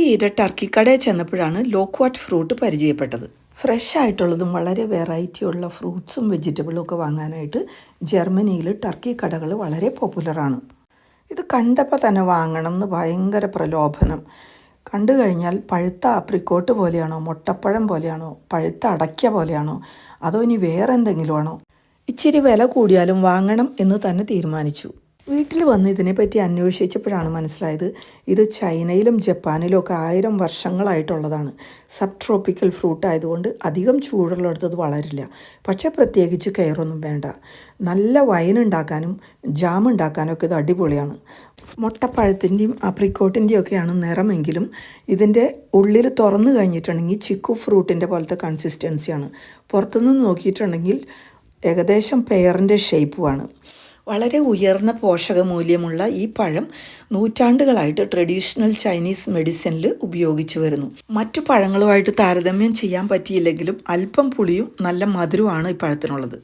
ഈയിടെ ടർക്കി കടയിൽ ചെന്നപ്പോഴാണ് ലോക്വാട്ട് ഫ്രൂട്ട് പരിചയപ്പെട്ടത്. ഫ്രഷ് ആയിട്ടുള്ളതും വളരെ വെറൈറ്റി ഉള്ള ഫ്രൂട്ട്സും വെജിറ്റബിളും ഒക്കെ വാങ്ങാനായിട്ട് ജർമ്മനിയിൽ ടർക്കി കടകൾ വളരെ പോപ്പുലറാണ്. ഇത് കണ്ടപ്പോൾ തന്നെ വാങ്ങണം എന്ന് ഭയങ്കര പ്രലോഭനം. കണ്ടു കഴിഞ്ഞാൽ പഴുത്ത ആപ്രിക്കോട്ട് പോലെയാണോ, മുട്ടപ്പഴം പോലെയാണോ, പഴുത്ത അടയ്ക്ക പോലെയാണോ, അതോ ഇനി വേറെ എന്തെങ്കിലും ആണോ? ഇച്ചിരി വില കൂടിയാലും വാങ്ങണം എന്ന് തന്നെ തീരുമാനിച്ചു. വീട്ടിൽ വന്ന് ഇതിനെപ്പറ്റി അന്വേഷിച്ചപ്പോഴാണ് മനസ്സിലായത് ഇത് ചൈനയിലും ജപ്പാനിലും ഒക്കെ 1000 വർഷങ്ങളായിട്ടുള്ളതാണ്. സബ് ട്രോപ്പിക്കൽ ഫ്രൂട്ട് ആയതുകൊണ്ട് അധികം ചൂടുള്ളിടത്തത് വളരില്ല. പക്ഷേ പ്രത്യേകിച്ച് കെയറൊന്നും വേണ്ട. നല്ല വൈൻ ഉണ്ടാക്കാനും ജാം ഉണ്ടാക്കാനും ഒക്കെ ഇത് അടിപൊളിയാണ്. മുട്ടപ്പഴത്തിൻ്റെയും ആപ്രിക്കോട്ടിൻ്റെയും ഒക്കെയാണ് നിറമെങ്കിലും ഇതിൻ്റെ ഉള്ളിൽ തുറന്നു കഴിഞ്ഞിട്ടുണ്ടെങ്കിൽ ചിക്കു ഫ്രൂട്ടിൻ്റെ പോലത്തെ കൺസിസ്റ്റൻസിയാണ്. പുറത്തുനിന്ന് നോക്കിയിട്ടുണ്ടെങ്കിൽ ഏകദേശം പെയറിൻ്റെ ഷേപ്പുമാണ്. വളരെ ഉയർന്ന പോഷകമൂല്യമുള്ള ഈ പഴം നൂറ്റാണ്ടുകളായിട്ട് ട്രഡീഷണൽ ചൈനീസ് മെഡിസിനിൽ ഉപയോഗിച്ചു വരുന്നു. മറ്റു പഴങ്ങളുമായിട്ട് താരതമ്യം ചെയ്യാൻ പറ്റിയില്ലെങ്കിലും അല്പം പുളിയും നല്ല മധുരവുമാണ് ഈ പഴത്തിനുള്ളത്.